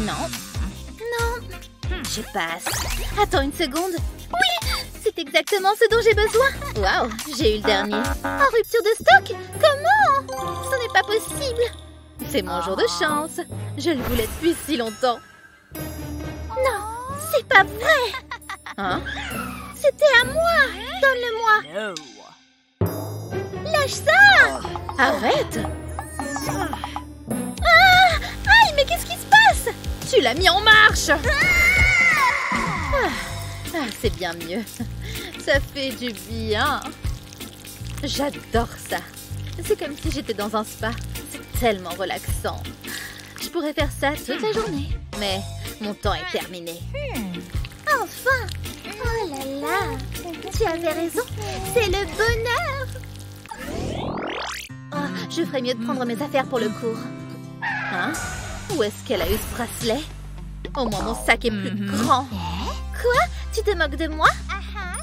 Non. Non. Je passe. Attends une seconde. Oui, c'est exactement ce dont j'ai besoin. Waouh, j'ai eu le dernier. En rupture de stock? Comment? Ce n'est pas possible. C'est mon jour de chance. Je le voulais depuis si longtemps. Non, c'est pas vrai. Hein? C'était à moi. Donne-le-moi. Lâche ça. Arrête. Ah! Aïe, mais qu'est-ce qui se passe? Tu l'as mis en marche. C'est bien mieux. Ça fait du bien. J'adore ça. C'est comme si j'étais dans un spa. C'est tellement relaxant. Je pourrais faire ça toute la journée. Mais mon temps est terminé. Enfin! Oh là là! Tu avais raison. C'est le bonheur. Oh, je ferais mieux de prendre mes affaires pour le cours. Hein? Où est-ce qu'elle a eu ce bracelet? Au moins mon sac est plus grand. Quoi? Tu te moques de moi?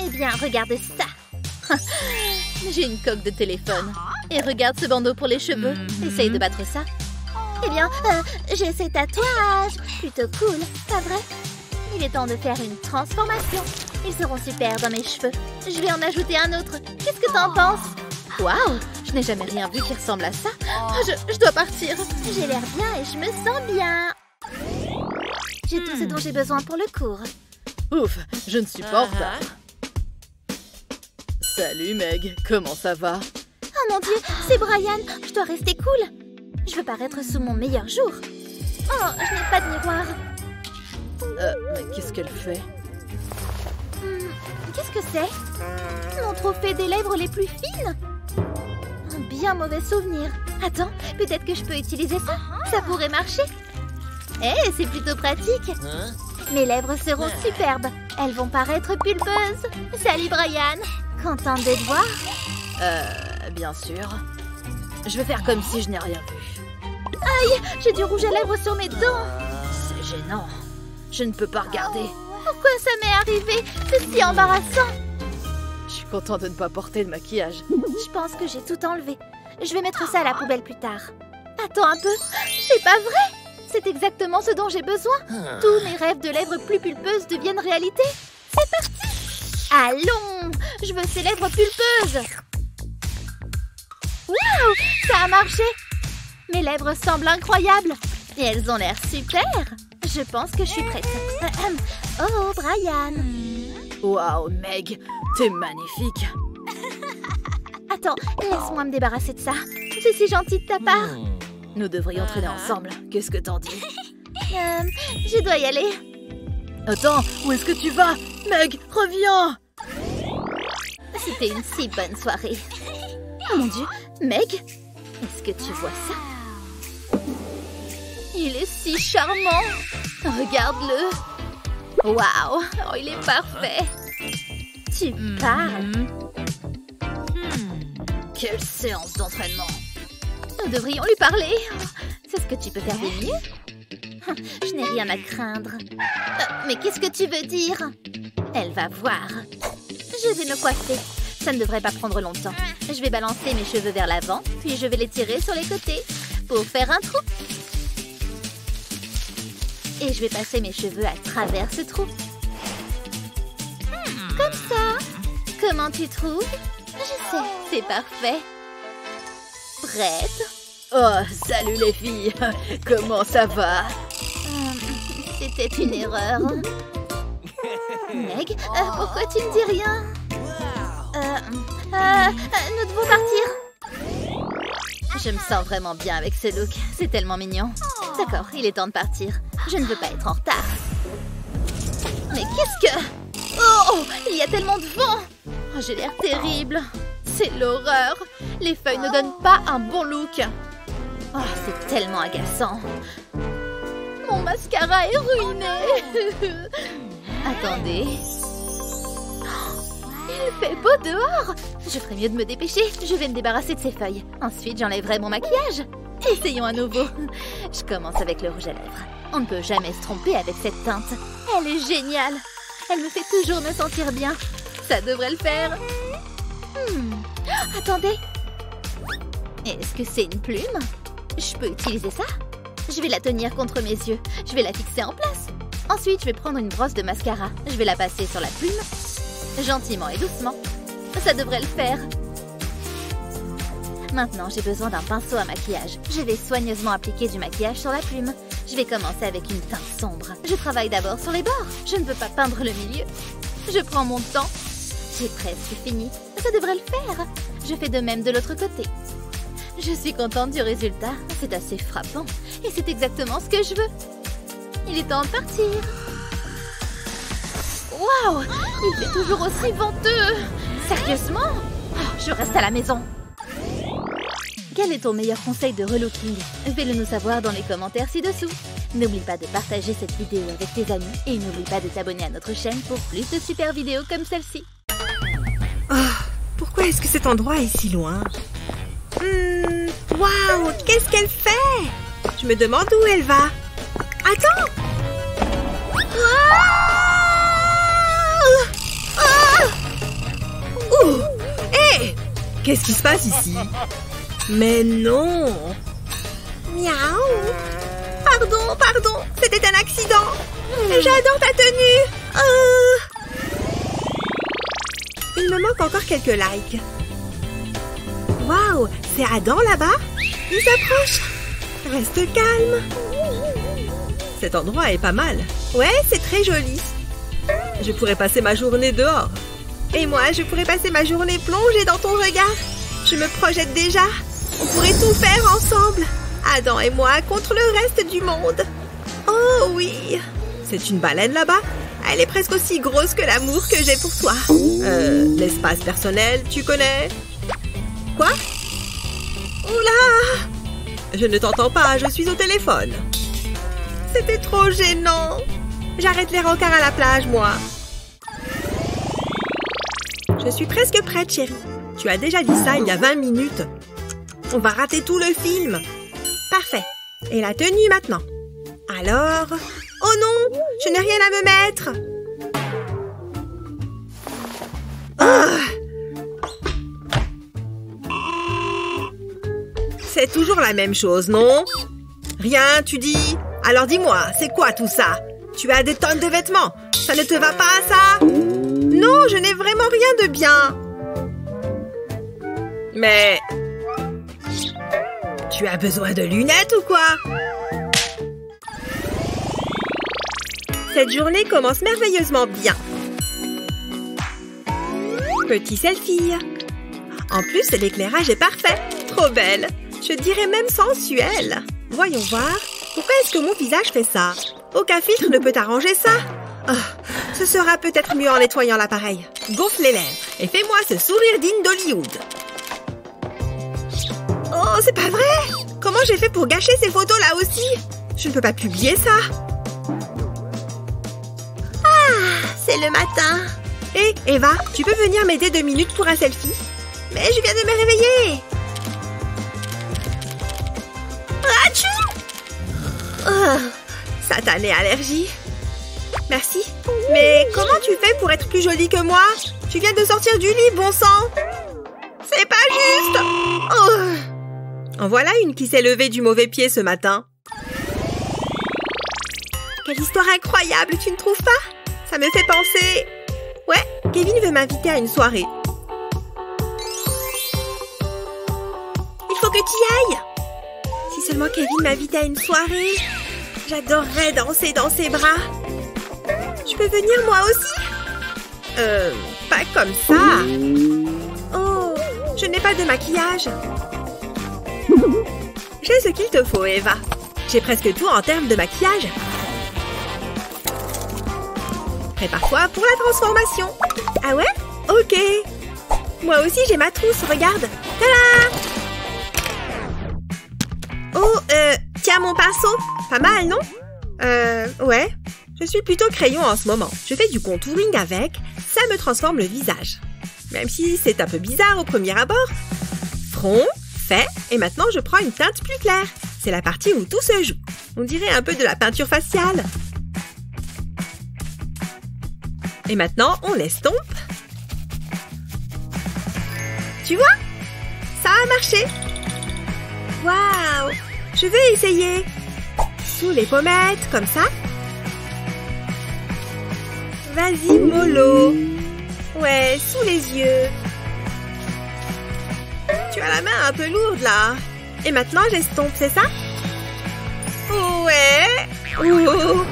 Eh bien, regarde ça. J'ai une coque de téléphone. Et regarde ce bandeau pour les cheveux. Essaye de battre ça. Eh bien, j'ai ces tatouages. Plutôt cool, pas vrai? Il est temps de faire une transformation. Ils seront super dans mes cheveux. Je vais en ajouter un autre. Qu'est-ce que t'en penses? Waouh! Je n'ai jamais rien vu qui ressemble à ça. Je dois partir. J'ai l'air bien et je me sens bien. J'ai tout ce dont j'ai besoin pour le cours. Ouf, je ne suis pas en retard. Salut Meg, comment ça va? Oh mon Dieu, c'est Brian. Je dois rester cool. Je veux paraître sous mon meilleur jour. Oh, je n'ai pas de miroir. Mais qu'est-ce qu'elle fait? Qu'est-ce que c'est? Mon trophée des lèvres les plus fines? Un bien mauvais souvenir. Attends, peut-être que je peux utiliser ça. Ça pourrait marcher. Eh, c'est plutôt pratique. Mes lèvres seront superbes. Elles vont paraître pulpeuses. Salut Brian. Contente de te voir? Bien sûr. Je vais faire comme si je n'ai rien vu. Aïe, j'ai du rouge à lèvres sur mes dents. C'est gênant. Je ne peux pas regarder. Pourquoi ça m'est arrivé? C'est si embarrassant. Je suis contente de ne pas porter de maquillage. Je pense que j'ai tout enlevé. Je vais mettre ça à la poubelle plus tard. Attends un peu. C'est pas vrai? C'est exactement ce dont j'ai besoin. Tous mes rêves de lèvres plus pulpeuses deviennent réalité. C'est parti. Allons, je veux ces lèvres pulpeuses. Waouh, ça a marché. Mes lèvres semblent incroyables. Et elles ont l'air super. Je pense que je suis prête. Oh, Brian. Waouh, Meg, t'es magnifique. Attends, laisse-moi me débarrasser de ça. C'est si gentil de ta part. Nous devrions traîner ensemble. Qu'est-ce que t'en dis? Je dois y aller. Attends, où est-ce que tu vas? Meg, reviens! C'était une si bonne soirée. Oh mon Dieu, Meg, est-ce que tu vois ça? Il est si charmant. Regarde-le. Waouh, oh, il est parfait. Tu parles. Quelle séance d'entraînement! Nous devrions lui parler. C'est ce que tu peux faire de mieux. Je n'ai rien à craindre. Mais qu'est-ce que tu veux dire? Elle va voir. Je vais me coiffer. Ça ne devrait pas prendre longtemps. Je vais balancer mes cheveux vers l'avant, puis je vais les tirer sur les côtés pour faire un trou. Et je vais passer mes cheveux à travers ce trou. Comme ça. Comment tu trouves? Je sais, c'est parfait. Prête? Oh, salut les filles. Comment ça va? C'était une erreur. Meg, pourquoi tu ne dis rien? Nous devons partir. Je me sens vraiment bien avec ce look. C'est tellement mignon. D'accord, il est temps de partir. Je ne veux pas être en retard. Mais qu'est-ce que... Oh, il y a tellement de vent. Oh, j'ai l'air terrible. C'est l'horreur. Les feuilles ne donnent pas un bon look. Oh, c'est tellement agaçant. Mon mascara est ruiné. Attendez. Il fait beau dehors. Je ferais mieux de me dépêcher. Je vais me débarrasser de ces feuilles. Ensuite, j'enlèverai mon maquillage. Essayons à nouveau. Je commence avec le rouge à lèvres. On ne peut jamais se tromper avec cette teinte. Elle est géniale. Elle me fait toujours me sentir bien. Ça devrait le faire. Attendez. Est-ce que c'est une plume? Je peux utiliser ça? Je vais la tenir contre mes yeux. Je vais la fixer en place. Ensuite, je vais prendre une brosse de mascara. Je vais la passer sur la plume. Gentiment et doucement. Ça devrait le faire. Maintenant, j'ai besoin d'un pinceau à maquillage. Je vais soigneusement appliquer du maquillage sur la plume. Je vais commencer avec une teinte sombre. Je travaille d'abord sur les bords. Je ne veux pas peindre le milieu. Je prends mon temps. J'ai presque fini. Ça devrait le faire. Je fais de même de l'autre côté. Je suis contente du résultat. C'est assez frappant. Et c'est exactement ce que je veux. Il est temps de partir. Waouh! Il fait toujours aussi venteux. Sérieusement? Oh, je reste à la maison. Quel est ton meilleur conseil de relooking? Fais-le nous savoir dans les commentaires ci-dessous. N'oublie pas de partager cette vidéo avec tes amis et n'oublie pas de t'abonner à notre chaîne pour plus de super vidéos comme celle-ci. Oh, pourquoi est-ce que cet endroit est si loin? Waouh, qu'est-ce qu'elle fait? Je me demande où elle va. Attends! Ouh! Hé! Qu'est-ce qui se passe ici? Mais non! Miaou! Pardon, c'était un accident! J'adore ta tenue! Il me manque encore quelques likes. Waouh! C'est Adam là-bas? Il s'approche! Reste calme! Cet endroit est pas mal. Ouais, c'est très joli. Je pourrais passer ma journée dehors. Et moi, je pourrais passer ma journée plongée dans ton regard. Je me projette déjà. On pourrait tout faire ensemble. Adam et moi contre le reste du monde. Oh oui! C'est une baleine là-bas? Elle est presque aussi grosse que l'amour que j'ai pour toi. L'espace personnel, tu connais? Quoi? Oula! Je ne t'entends pas, je suis au téléphone. C'était trop gênant. J'arrête les rencarts à la plage, moi. Je suis presque prête, chérie. Tu as déjà dit ça il y a 20 minutes. On va rater tout le film. Parfait. Et la tenue maintenant. Alors... Oh non! Je n'ai rien à me mettre. C'est toujours la même chose, non? Rien, tu dis? Alors dis-moi, c'est quoi tout ça? Tu as des tonnes de vêtements. Ça ne te va pas, ça? Non, je n'ai vraiment rien de bien. Mais... Tu as besoin de lunettes ou quoi? Cette journée commence merveilleusement bien. Petit selfie. En plus, l'éclairage est parfait. Trop belle. Je dirais même sensuelle. Voyons voir. Pourquoi est-ce que mon visage fait ça? Aucun filtre ne peut arranger ça. Oh, ce sera peut-être mieux en nettoyant l'appareil. Gonfle les lèvres et fais-moi ce sourire digne d'Hollywood. Oh, c'est pas vrai! Comment j'ai fait pour gâcher ces photos là aussi? Je ne peux pas publier ça. Ah, c'est le matin. Hé, Eva, tu peux venir m'aider 2 minutes pour un selfie? Mais je viens de me réveiller. Satanée allergie. Merci. Mais comment tu fais pour être plus jolie que moi? Tu viens de sortir du lit, bon sang. C'est pas juste. En voilà une qui s'est levée du mauvais pied ce matin. Quelle histoire incroyable, tu ne trouves pas? Ça me fait penser... Ouais, Kevin veut m'inviter à une soirée. Il faut que tu y ailles. Si seulement Kevin m'invitait à une soirée, j'adorerais danser dans ses bras. Je peux venir moi aussi? Pas comme ça. Oh, je n'ai pas de maquillage. J'ai ce qu'il te faut, Eva. J'ai presque tout en termes de maquillage. Prépare-toi pour la transformation. Ah ouais? Ok. Moi aussi, j'ai ma trousse, regarde. Tada! Oh, tiens mon pinceau. Pas mal, non? Ouais. Je suis plutôt crayon en ce moment. Je fais du contouring avec. Ça me transforme le visage. Même si c'est un peu bizarre au premier abord. Front, fait. Et maintenant, je prends une teinte plus claire. C'est la partie où tout se joue. On dirait un peu de la peinture faciale. Et maintenant, on l'estompe. Tu vois? Ça a marché. Waouh! Je vais essayer. Sous les pommettes, comme ça. Vas-y, mollo. Ouais, sous les yeux. Tu as la main un peu lourde, là. Et maintenant, j'estompe, c'est ça? Ouais. Oh.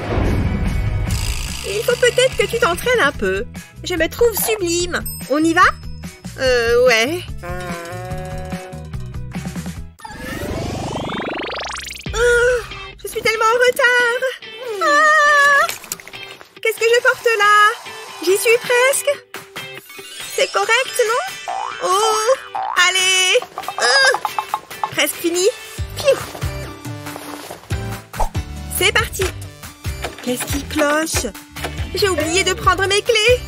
Il faut peut-être que tu t'entraînes un peu. Je me trouve sublime. On y va? Ouais. Oh, je suis tellement en retard. Ah! Qu'est-ce que je porte là? J'y suis presque. C'est correct, non? Oh! Allez! Presque fini. Piou! C'est parti. Qu'est-ce qui cloche? J'ai oublié de prendre mes clés.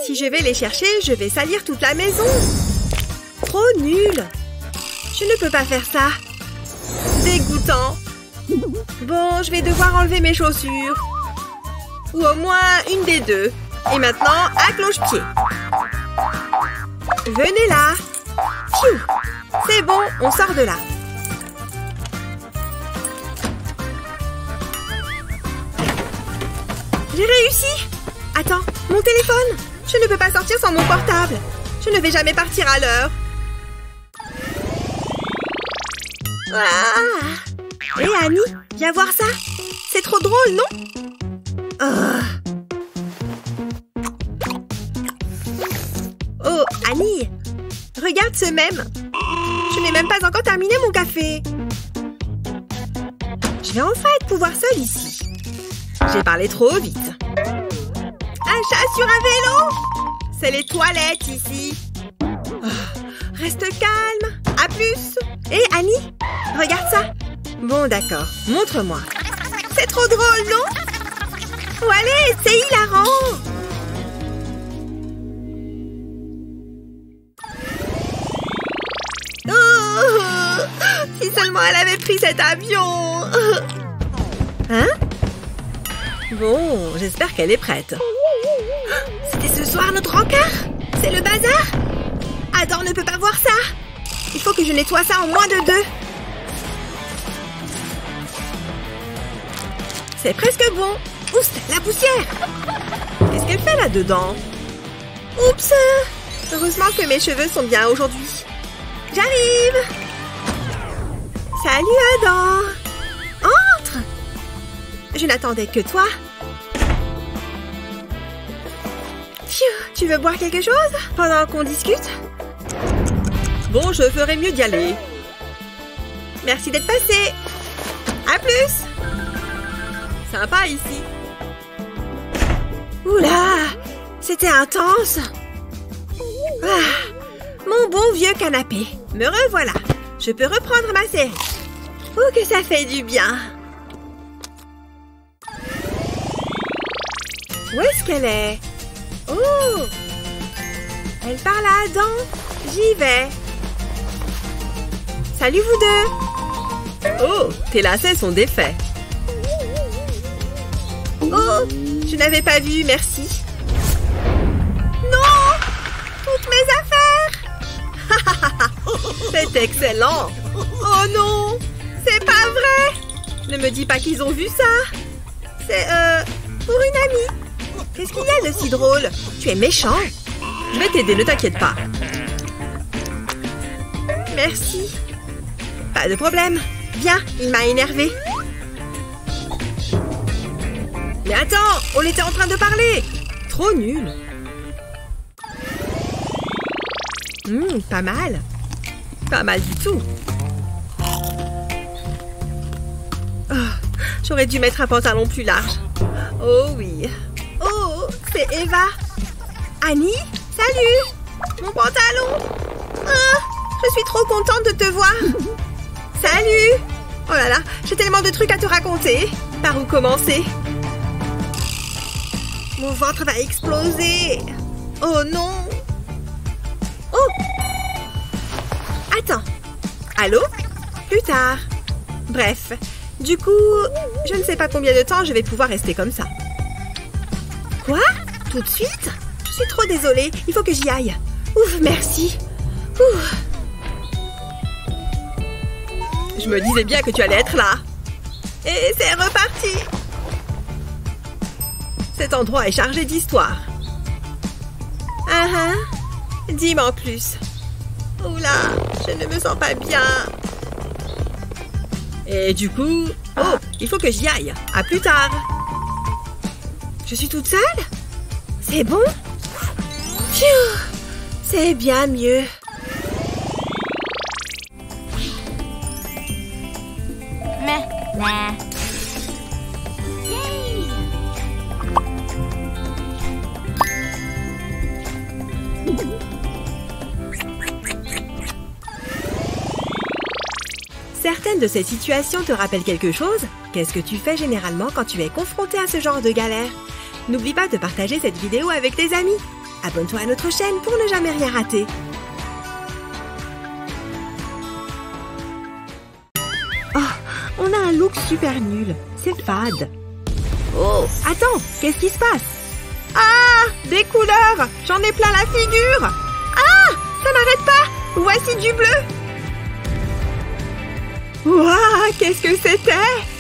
Si je vais les chercher, je vais salir toute la maison. Trop nul. Je ne peux pas faire ça. Dégoûtant. Bon, je vais devoir enlever mes chaussures. Ou au moins une des deux. Et maintenant, à cloche-pied. Venez là. Pfiou. C'est bon, on sort de là. J'ai réussi. Attends, mon téléphone. Je ne peux pas sortir sans mon portable. Je ne vais jamais partir à l'heure. Ah. Hé, Annie, viens voir ça. C'est trop drôle, non? Oh, Annie, regarde ce mème. Je n'ai même pas encore terminé mon café. Je vais enfin être pouvoir seule ici. J'ai parlé trop vite. Un chat sur un vélo? C'est les toilettes ici. Oh, reste calme. À plus. Hé, Annie, regarde ça. Bon, d'accord. Montre-moi. C'est trop drôle, non? Oh, allez, c'est hilarant. Oh, si seulement elle avait pris cet avion. Hein? Bon, j'espère qu'elle est prête. C'était ce soir notre encart? C'est le bazar? Adam ne peut pas voir ça. Il faut que je nettoie ça en moins de 2. C'est presque bon. Oust, la poussière. Qu'est-ce qu'elle fait là-dedans? Oups. Heureusement que mes cheveux sont bien aujourd'hui. J'arrive. Salut Adam. Entre. Je n'attendais que toi. Pfiou, tu veux boire quelque chose pendant qu'on discute? Bon, je ferais mieux d'y aller. Merci d'être passé. À plus. Sympa ici. Oula, c'était intense. Ah, mon bon vieux canapé. Me revoilà. Je peux reprendre ma série. Oh, que ça fait du bien. Où est-ce qu'elle est? Oh! Elle parle à Adam. J'y vais. Salut vous deux. Oh, tes lacets sont défaits. Oh, je n'avais pas vu, merci. Non! Toutes mes affaires! C'est excellent. Oh non! C'est pas vrai! Ne me dis pas qu'ils ont vu ça. C'est, pour une amie. Qu'est-ce qu'il y a de si drôle? Tu es méchant. Je vais t'aider, ne t'inquiète pas. Merci. Pas de problème. Viens, il m'a énervé. Mais attends, on était en train de parler. Trop nul. Pas mal. Pas mal du tout. Oh, j'aurais dû mettre un pantalon plus large. Oh oui. Oh, c'est Eva. Annie, salut. Mon pantalon. Oh, je suis trop contente de te voir. Salut. Oh là là, j'ai tellement de trucs à te raconter. Par où commencer? Mon ventre va exploser. Oh non. Oh. Attends. Allô? Plus tard. Bref. Du coup, je ne sais pas combien de temps je vais pouvoir rester comme ça. Quoi? Tout de suite? Je suis trop désolée. Il faut que j'y aille. Ouf, merci. Ouf. Je me disais bien que tu allais être là. Et c'est reparti! Cet endroit est chargé d'histoire. Dis-moi en plus. Oula, je ne me sens pas bien. Et du coup... Oh, il faut que j'y aille. À plus tard. Je suis toute seule? C'est bon? Pfiou, c'est bien mieux. Certaines de ces situations te rappellent quelque chose? Qu'est-ce que tu fais généralement quand tu es confronté à ce genre de galère? N'oublie pas de partager cette vidéo avec tes amis. Abonne-toi à notre chaîne pour ne jamais rien rater. Oh, on a un look super nul. C'est fade. Oh, attends, qu'est-ce qui se passe? Ah, des couleurs! J'en ai plein la figure! Ah, ça n'arrête pas! Voici du bleu! Waouh, qu'est-ce que c'était?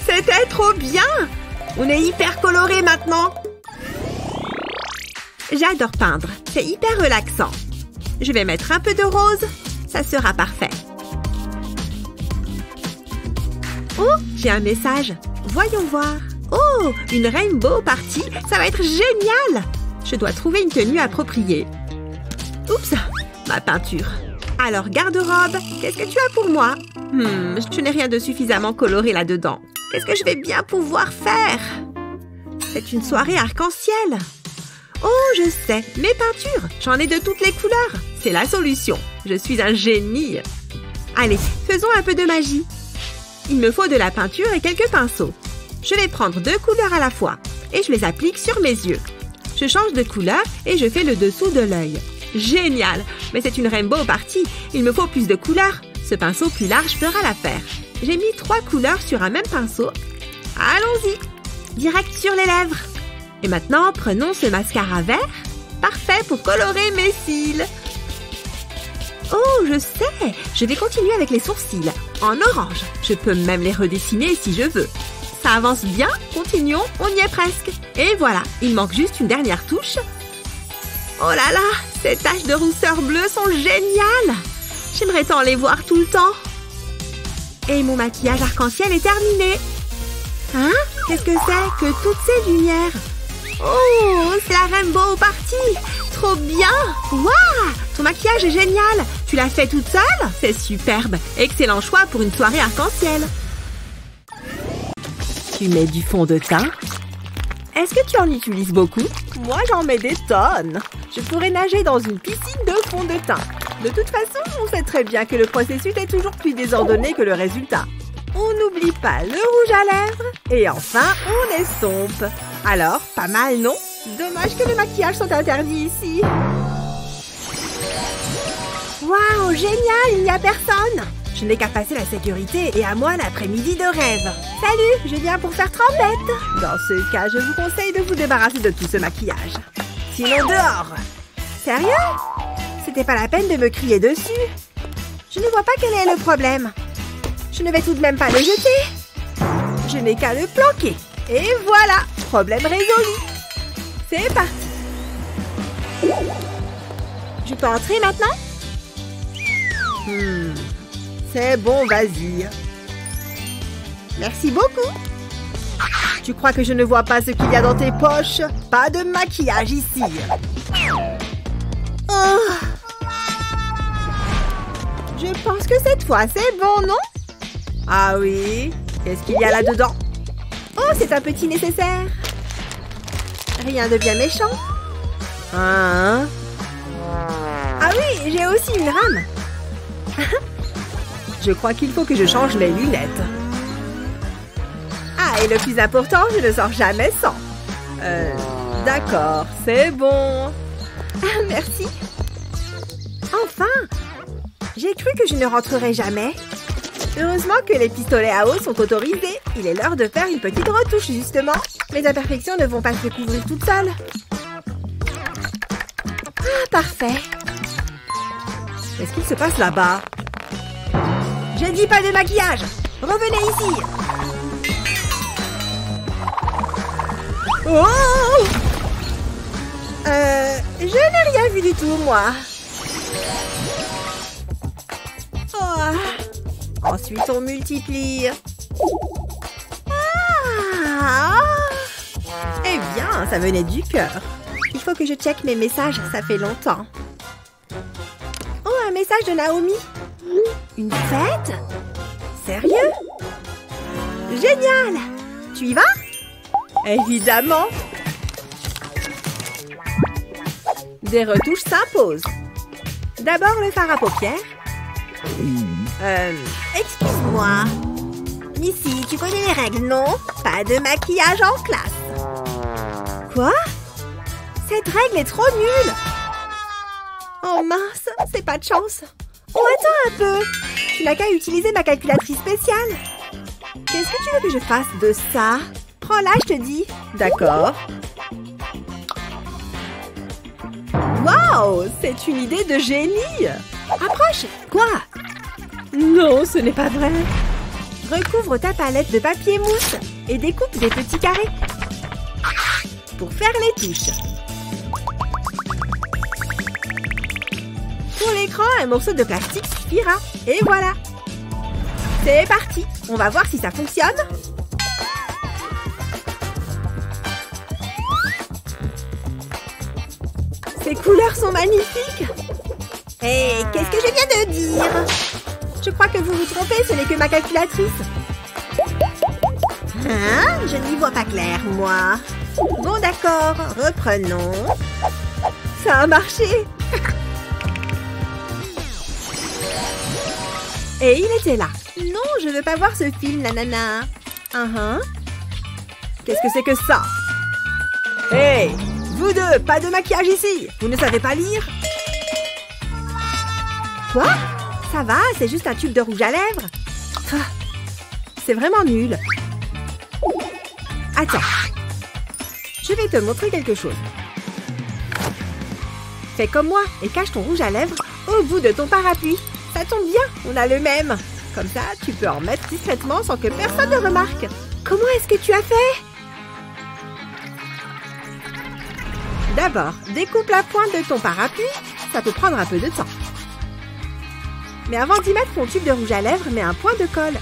C'était trop bien! On est hyper coloré maintenant. J'adore peindre, c'est hyper relaxant. Je vais mettre un peu de rose, ça sera parfait. Oh, j'ai un message. Voyons voir. Oh, une rainbow party, ça va être génial! Je dois trouver une tenue appropriée. Oups, ma peinture. Alors, garde-robe, qu'est-ce que tu as pour moi? Je n'ai rien de suffisamment coloré là-dedans. Qu'est-ce que je vais bien pouvoir faire? C'est une soirée arc-en-ciel. Oh, je sais, mes peintures. J'en ai de toutes les couleurs. C'est la solution. Je suis un génie. Allez, faisons un peu de magie. Il me faut de la peinture et quelques pinceaux. Je vais prendre 2 couleurs à la fois et je les applique sur mes yeux. Je change de couleur et je fais le dessous de l'œil. Génial! Mais c'est une rainbow party. Il me faut plus de couleurs. Ce pinceau plus large fera l'affaire. J'ai mis 3 couleurs sur un même pinceau. Allons-y! Direct sur les lèvres. Et maintenant, prenons ce mascara vert. Parfait pour colorer mes cils. Oh, je sais! Je vais continuer avec les sourcils. En orange. Je peux même les redessiner si je veux. Ça avance bien. Continuons, on y est presque. Et voilà, il manque juste une dernière touche. Oh là là, ces taches de rousseur bleue sont géniales! J'aimerais tant les voir tout le temps. Et mon maquillage arc-en-ciel est terminé. Hein? Qu'est-ce que c'est que toutes ces lumières? Oh, c'est la rainbow party! Trop bien! Waouh! Ton maquillage est génial! Tu l'as fait toute seule? C'est superbe! Excellent choix pour une soirée arc-en-ciel. Tu mets du fond de teint? Est-ce que tu en utilises beaucoup? Moi, j'en mets des tonnes. Je pourrais nager dans une piscine de fond de teint. De toute façon, on sait très bien que le processus est toujours plus désordonné que le résultat. On n'oublie pas le rouge à lèvres. Et enfin, on estompe. Alors, pas mal, non? Dommage que les maquillages sont interdits ici. Waouh, génial, il n'y a personne. Je n'ai qu'à passer la sécurité et à moi l'après-midi de rêve. Salut, je viens pour faire trempette. Dans ce cas, je vous conseille de vous débarrasser de tout ce maquillage. Sinon dehors. Sérieux? C'était pas la peine de me crier dessus. Je ne vois pas quel est le problème. Je ne vais tout de même pas le jeter. Je n'ai qu'à le planquer. Et voilà, problème résolu. C'est parti. Je peux entrer maintenant? C'est bon, vas-y. Merci beaucoup. Tu crois que je ne vois pas ce qu'il y a dans tes poches? Pas de maquillage ici. Oh. Je pense que cette fois, c'est bon, non? Ah oui. Qu'est-ce qu'il y a là-dedans? Oh, c'est un petit nécessaire. Rien de bien méchant. Hein? Ah oui, j'ai aussi une rame. Je crois qu'il faut que je change mes lunettes. Ah, et le plus important, je ne sors jamais sans. D'accord, c'est bon. Ah, merci. Enfin, j'ai cru que je ne rentrerais jamais. Heureusement que les pistolets à eau sont autorisés. Il est l'heure de faire une petite retouche, justement. Mes imperfections ne vont pas se couvrir toutes seules. Ah, parfait. Qu'est-ce qu'il se passe là-bas? Je dis pas de maquillage. Revenez ici. Oh! Je n'ai rien vu du tout, moi. Oh. Ensuite, on multiplie. Ah! Eh bien, ça venait du cœur. Il faut que je check mes messages, ça fait longtemps. Oh, un message de Naomi. Une fête? Sérieux? Génial! Tu y vas? Évidemment! Des retouches s'imposent. D'abord le fard à paupières. Excuse-moi. Missy, tu connais les règles, non? Pas de maquillage en classe. Quoi? Cette règle est trop nulle. Oh mince, c'est pas de chance. Oh, attends un peu. Tu n'as qu'à utiliser ma calculatrice spéciale. Qu'est-ce que tu veux que je fasse de ça? Prends-la, je te dis. D'accord. Waouh, c'est une idée de génie. Approche. Quoi? Non, ce n'est pas vrai. Recouvre ta palette de papier mousse et découpe des petits carrés. Pour faire les touches. Pour l'écran, un morceau de plastique suffira. Et voilà. C'est parti. On va voir si ça fonctionne. Ces couleurs sont magnifiques. Hé, qu'est-ce que je viens de dire? Je crois que vous vous trompez, ce n'est que ma calculatrice. Hein? Je n'y vois pas clair, moi. Bon, d'accord, reprenons. Ça a marché. Et il était là. Non, je veux pas voir ce film, nanana. Qu'est-ce que c'est que ça? Hé, vous deux, pas de maquillage ici. Vous ne savez pas lire? Quoi? Ça va, c'est juste un tube de rouge à lèvres. Ah, c'est vraiment nul. Attends. Je vais te montrer quelque chose. Fais comme moi et cache ton rouge à lèvres au bout de ton parapluie. Ça tombe bien, on a le même. Comme ça, tu peux en mettre discrètement sans que personne ne remarque. Comment est-ce que tu as fait? D'abord, découpe la pointe de ton parapluie. Ça peut prendre un peu de temps. Mais avant d'y mettre ton tube de rouge à lèvres, mets un point de colle.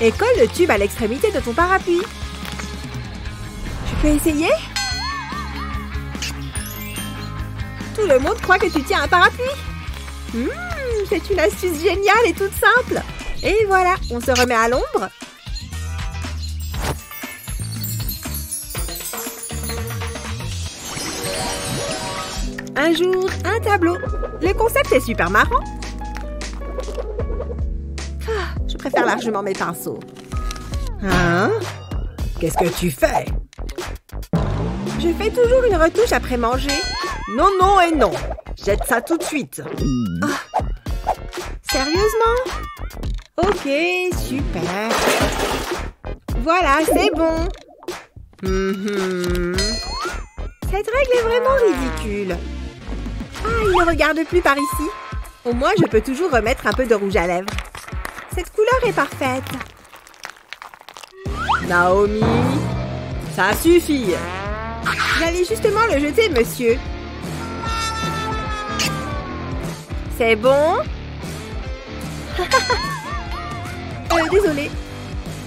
Et colle le tube à l'extrémité de ton parapluie. Tu peux essayer? Tout le monde croit que tu tiens un parapluie. C'est une astuce géniale et toute simple. Et voilà, on se remet à l'ombre. Un jour, un tableau. Le concept est super marrant. Je préfère largement mes pinceaux. Hein? Qu'est-ce que tu fais? Je fais toujours une retouche après manger. Non, non et non. Jette ça tout de suite. Oh. Sérieusement? Ok, super. Voilà, c'est bon. Cette règle est vraiment ridicule. Ah, il ne regarde plus par ici. Au moins, je peux toujours remettre un peu de rouge à lèvres. Cette couleur est parfaite. Naomi, ça suffit. J'allais justement le jeter, monsieur. C'est bon? Désolée.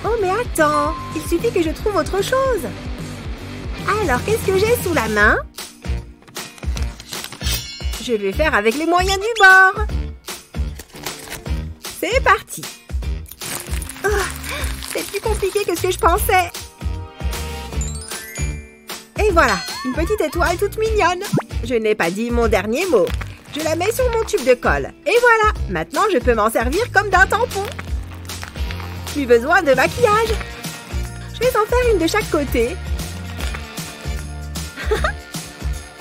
Oh, mais attends. Il suffit que je trouve autre chose. Alors, qu'est-ce que j'ai sous la main? Je vais faire avec les moyens du bord. C'est parti. Oh, c'est plus compliqué que ce que je pensais. Et voilà, une petite étoile toute mignonne. Je n'ai pas dit mon dernier mot. Je la mets sur mon tube de colle. Et voilà, maintenant je peux m'en servir comme d'un tampon. Plus besoin de maquillage. Je vais en faire une de chaque côté.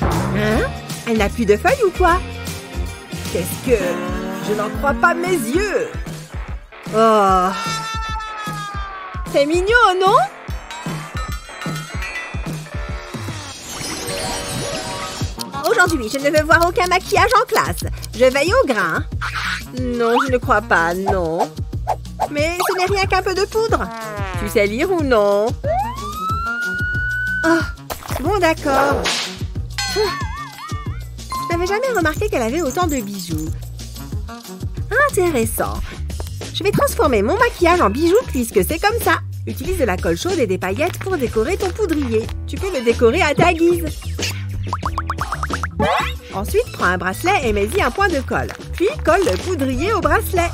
Hein? Elle n'a plus de feuilles ou quoi? Qu'est-ce que... Je n'en crois pas mes yeux. Oh. C'est mignon, non? Aujourd'hui, je ne veux voir aucun maquillage en classe. Je veille au grain. Non, je ne crois pas, non. Mais ce n'est rien qu'un peu de poudre. Tu sais lire ou non? Bon, d'accord. Je n'avais jamais remarqué qu'elle avait autant de bijoux. Intéressant. Je vais transformer mon maquillage en bijoux puisque c'est comme ça. Utilise de la colle chaude et des paillettes pour décorer ton poudrier. Tu peux le décorer à ta guise. Ensuite, prends un bracelet et mets-y un point de colle. Puis, colle le poudrier au bracelet.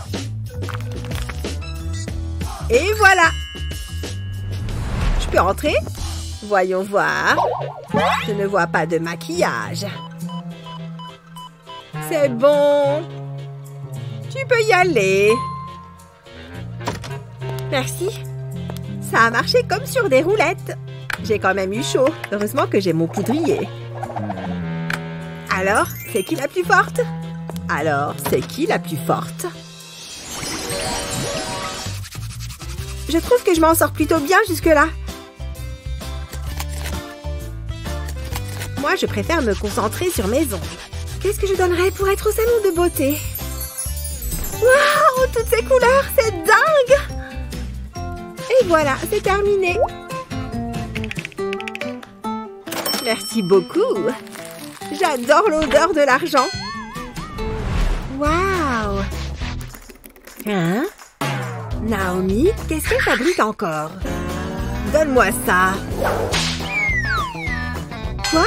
Et voilà! Je peux entrer? Voyons voir. Je ne vois pas de maquillage. C'est bon. Tu peux y aller. Merci. Ça a marché comme sur des roulettes. J'ai quand même eu chaud. Heureusement que j'ai mon poudrier. Alors, c'est qui la plus forte? Je trouve que je m'en sors plutôt bien jusque-là. Moi, je préfère me concentrer sur mes ongles. Qu'est-ce que je donnerais pour être au salon de beauté? Waouh, toutes ces couleurs, c'est dingue! Et voilà, c'est terminé. Merci beaucoup. J'adore l'odeur de l'argent. Waouh! Hein? Naomi, qu'est-ce qu'elle fabrique encore? Donne-moi ça. Quoi?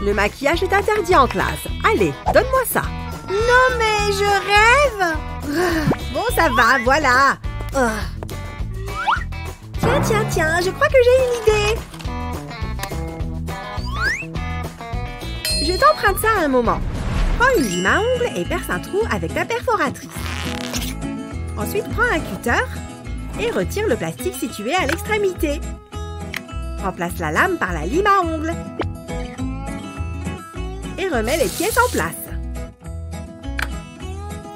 Le maquillage est interdit en classe. Allez, donne-moi ça. Non, mais je rêve! Bon, ça va, voilà. Tiens, je crois que j'ai une idée. Je t'emprunte ça à un moment. Prends une lime à ongles et perce un trou avec ta perforatrice. Ensuite, prends un cutter et retire le plastique situé à l'extrémité. Remplace la lame par la lime à ongles. Et remets les pièces en place.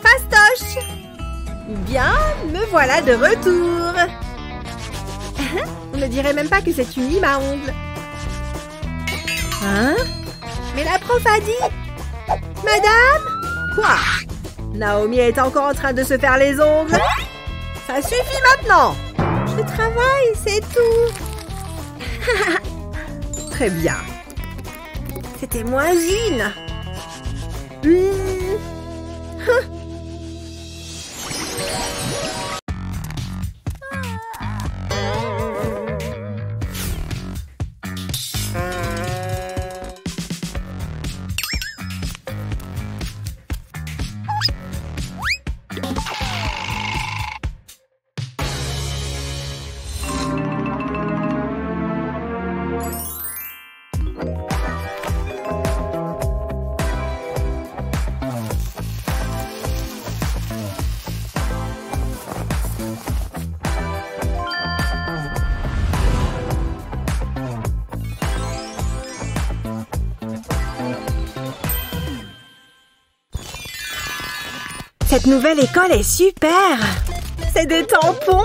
Fastoche! Bien, me voilà de retour. On ne dirait même pas que c'est une lime à ongles. Hein? Mais la prof a dit... Madame? Quoi? Naomi est encore en train de se faire les ongles. Ça suffit maintenant. Je travaille, c'est tout. Très bien. C'était moins une. Cette nouvelle école est super! C'est des tampons!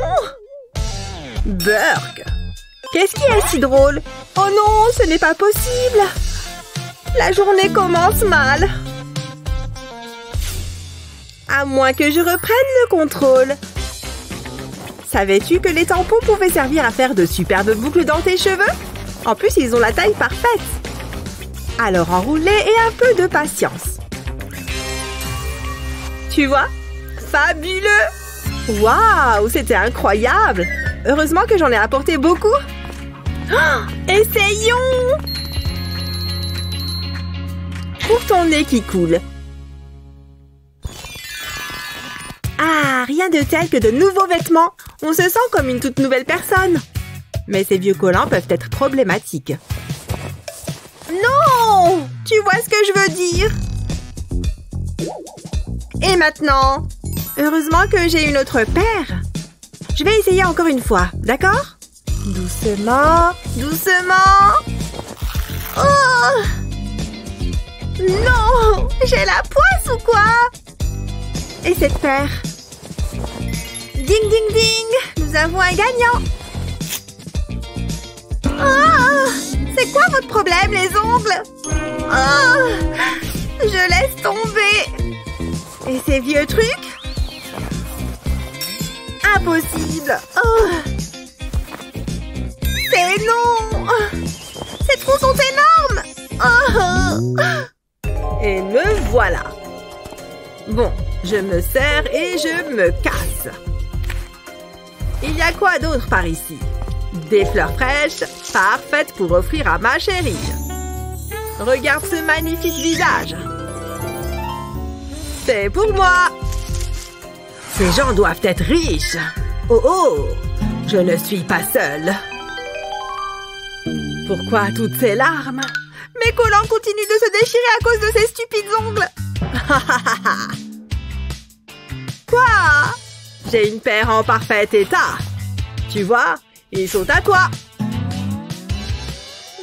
Burk! Qu'est-ce qui est si drôle? Oh non, ce n'est pas possible! La journée commence mal! À moins que je reprenne le contrôle! Savais-tu que les tampons pouvaient servir à faire de superbes boucles dans tes cheveux? En plus, ils ont la taille parfaite! Alors enroule-les et un peu de patience! Tu vois? Fabuleux! Waouh, c'était incroyable! Heureusement que j'en ai apporté beaucoup! Oh, essayons! Trouve ton nez qui coule. Ah, rien de tel que de nouveaux vêtements! On se sent comme une toute nouvelle personne! Mais ces vieux collants peuvent être problématiques. Non! Tu vois ce que je veux dire? Et maintenant? Heureusement que j'ai une autre paire. Je vais essayer encore une fois, d'accord? Doucement, doucement. Oh! Non! J'ai la poisse ou quoi? Et cette paire? Ding, ding, ding! Nous avons un gagnant! Oh! C'est quoi votre problème, les ongles? Oh! Je laisse tomber! Et ces vieux trucs? Impossible! Oh. C'est non! Ces trous sont Voilà. Bon, je me sers et je me casse. Il y a quoi d'autre par ici? Des fleurs fraîches, parfaites pour offrir à ma chérie. Regarde ce magnifique visage. C'est pour moi. Ces gens doivent être riches. Oh oh, je ne suis pas seule. Pourquoi toutes ces larmes? Mes collants continuent de se déchirer à cause de ces stupides ongles. Quoi? J'ai une paire en parfait état. Tu vois, ils sont à toi.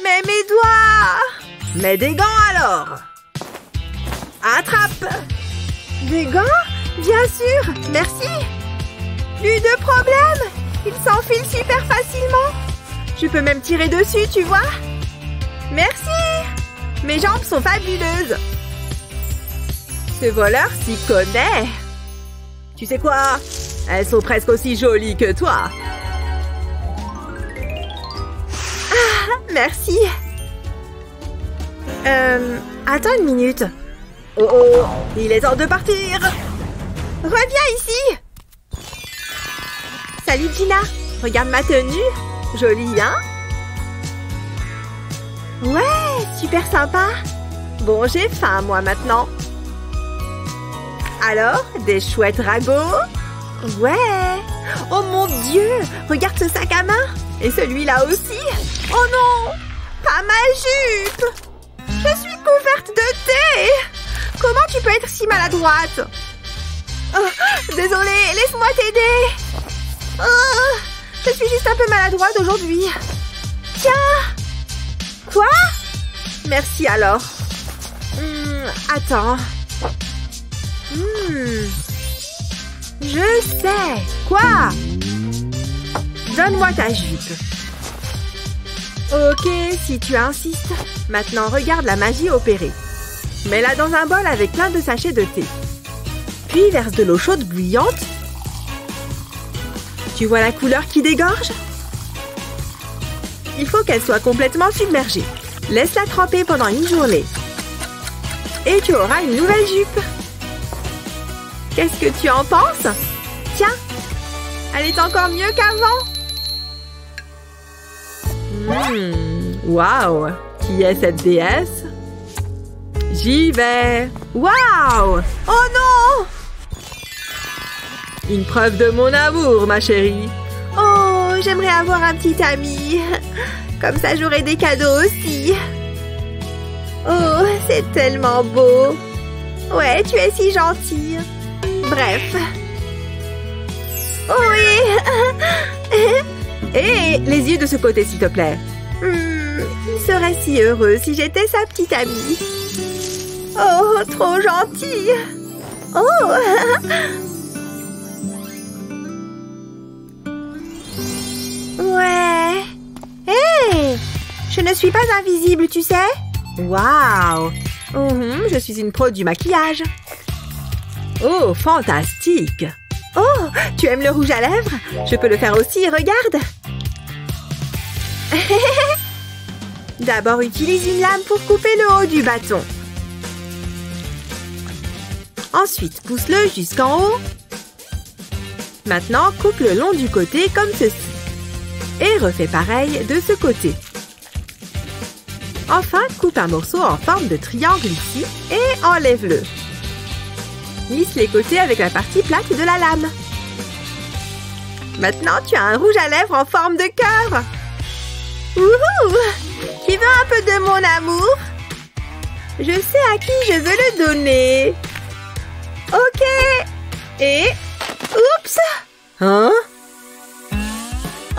Mais mes doigts! Mets des gants alors. Attrape. Des gants? Bien sûr, merci. Plus de problème. Ils s'enfilent super facilement. Je peux même tirer dessus, tu vois? Merci. Mes jambes sont fabuleuses. Ce voleur s'y connaît. Tu sais quoi? Elles sont presque aussi jolies que toi. Ah, merci. Attends une minute. Oh oh, il est temps de partir. Reviens ici. Salut Gina. Regarde ma tenue. Jolie, hein? Ouais, super sympa. Bon, j'ai faim, moi, maintenant. Alors, des chouettes ragots? Ouais. Oh mon Dieu, regarde ce sac à main. Et celui-là aussi. Oh non, pas ma jupe. Je suis couverte de thé. Comment tu peux être si maladroite? Oh, désolée, laisse-moi t'aider. Oh, je suis juste un peu maladroite aujourd'hui. Tiens. Quoi? Merci alors. Attends. Je sais. Quoi? Donne-moi ta jupe. Ok, si tu insistes. Maintenant, regarde la magie opérer. Mets-la dans un bol avec plein de sachets de thé. Puis verse de l'eau chaude bouillante. Tu vois la couleur qui dégorge? Il faut qu'elle soit complètement submergée. Laisse-la tremper pendant une journée. Et tu auras une nouvelle jupe. Qu'est-ce que tu en penses? Tiens, elle est encore mieux qu'avant. Waouh! Qui est cette déesse? J'y vais. Waouh! Oh non! Une preuve de mon amour, ma chérie. Oh, j'aimerais avoir un petit ami. Comme ça, j'aurai des cadeaux aussi. Oh, c'est tellement beau. Ouais, tu es si gentille. Bref. Oh oui. Et les yeux de ce côté, s'il te plaît. Il serait si heureux si j'étais sa petite amie. Oh, trop gentille. Oh. Ouais. Hé, je ne suis pas invisible, tu sais. Waouh. Je suis une pro du maquillage. Oh, fantastique. Oh, tu aimes le rouge à lèvres? Je peux le faire aussi, regarde. D'abord, utilise une lame pour couper le haut du bâton. Ensuite, pousse-le jusqu'en haut. Maintenant, coupe le long du côté comme ceci. Et refais pareil de ce côté. Enfin, coupe un morceau en forme de triangle ici et enlève-le. Lisse les côtés avec la partie plate de la lame. Maintenant, tu as un rouge à lèvres en forme de cœur. Wouhou! Qui veut un peu de mon amour? Je sais à qui je veux le donner. Ok. Et... oups! Hein?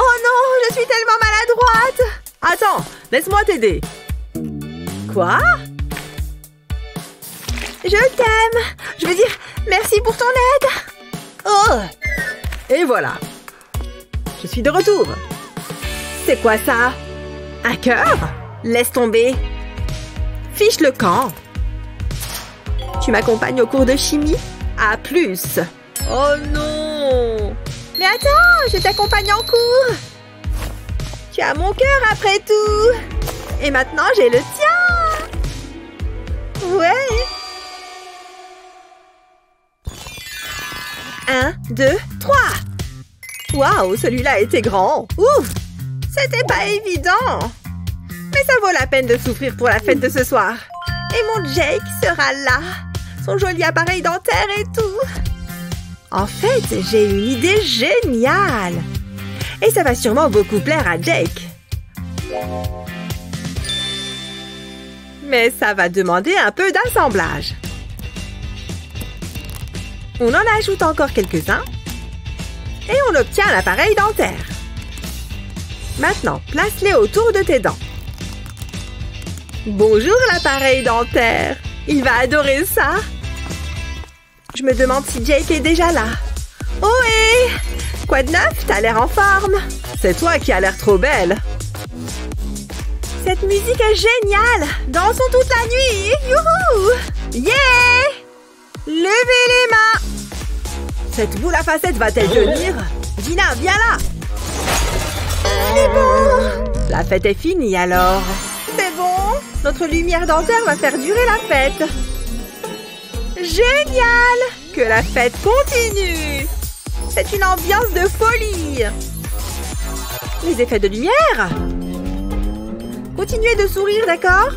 Oh non, je suis tellement maladroite! Attends, laisse-moi t'aider. Quoi? Je t'aime. Je veux dire, merci pour ton aide. Oh! Et voilà. Je suis de retour. C'est quoi ça? Un cœur? Laisse tomber. Fiche le camp. Tu m'accompagnes au cours de chimie? À plus. Oh non! Mais attends, je t'accompagne en cours. Tu as mon cœur après tout. Et maintenant, j'ai le tien. Ouais. 1, 2, 3. Waouh, celui-là était grand. Ouf! C'était pas évident. Mais ça vaut la peine de souffrir pour la fête de ce soir. Et mon Jake sera là. Son joli appareil dentaire et tout. En fait, j'ai une idée géniale. Et ça va sûrement beaucoup plaire à Jake. Mais ça va demander un peu d'assemblage. On en ajoute encore quelques-uns. Et on obtient l'appareil dentaire. Maintenant, place-les autour de tes dents. Bonjour l'appareil dentaire. Il va adorer ça. Je me demande si Jake est déjà là. Oh hé! Quoi de neuf? T'as l'air en forme. C'est toi qui as l'air trop belle. Cette musique est géniale. Dansons toute la nuit. Youhou! Yeah! Levez les mains. Cette boule à facettes va-t-elle tenir? Gina, viens là. C'est bon. La fête est finie alors. C'est bon. Notre lumière dentaire va faire durer la fête. Génial! Que la fête continue. C'est une ambiance de folie. Les effets de lumière. Continuez de sourire, d'accord?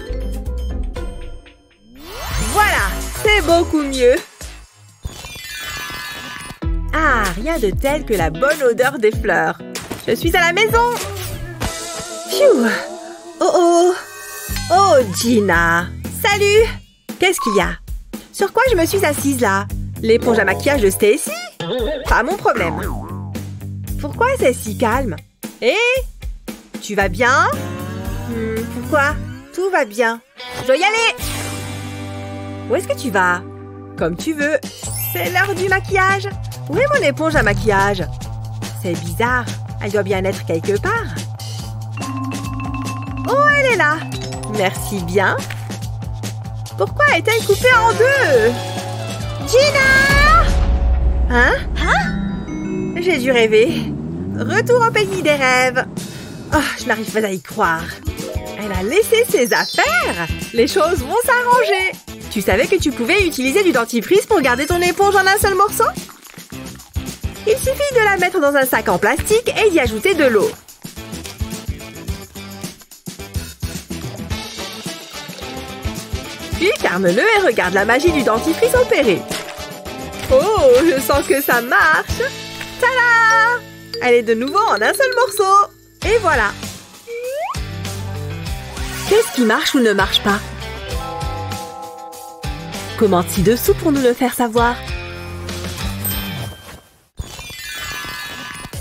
Voilà, c'est beaucoup mieux. Ah, rien de tel que la bonne odeur des fleurs. Je suis à la maison. Phew. Oh oh. Oh, Gina. Salut. Qu'est-ce qu'il y a? Sur quoi je me suis assise là? L'éponge à maquillage de Stacy? Pas mon problème. Pourquoi c'est si calme? Hé? Tu vas bien? Pourquoi? Tout va bien. Je dois y aller. Où est-ce que tu vas? Comme tu veux. C'est l'heure du maquillage. Où est mon éponge à maquillage? C'est bizarre. Elle doit bien être quelque part. Oh, elle est là. Merci bien. Pourquoi est-elle coupée en deux? Gina! Hein? J'ai dû rêver. Retour au pays des rêves. Oh, je n'arrive pas à y croire. Elle a laissé ses affaires. Les choses vont s'arranger. Tu savais que tu pouvais utiliser du dentifrice pour garder ton éponge en un seul morceau? Il suffit de la mettre dans un sac en plastique et d'y ajouter de l'eau. Puis ferme-le et regarde la magie du dentifrice opérer. Oh, je sens que ça marche. Tada! Elle est de nouveau en un seul morceau. Et voilà. Qu'est-ce qui marche ou ne marche pas? Commente ci-dessous pour nous le faire savoir.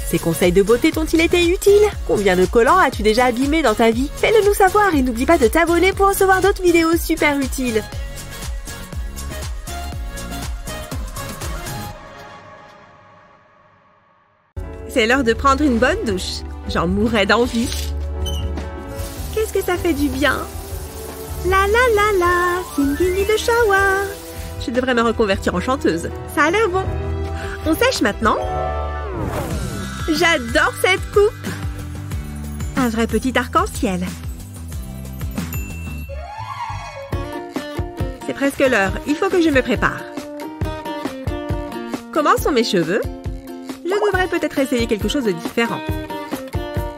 Ces conseils de beauté t'ont-ils été utiles? Combien de collants as-tu déjà abîmé dans ta vie? Fais-le nous savoir et n'oublie pas de t'abonner pour recevoir d'autres vidéos super utiles. C'est l'heure de prendre une bonne douche. J'en mourrais d'envie. Qu'est-ce que ça fait du bien? La la la la, singing in the shower. Je devrais me reconvertir en chanteuse. Ça a l'air bon. On sèche maintenant. J'adore cette coupe. Un vrai petit arc-en-ciel. C'est presque l'heure. Il faut que je me prépare. Comment sont mes cheveux? Je devrais peut-être essayer quelque chose de différent.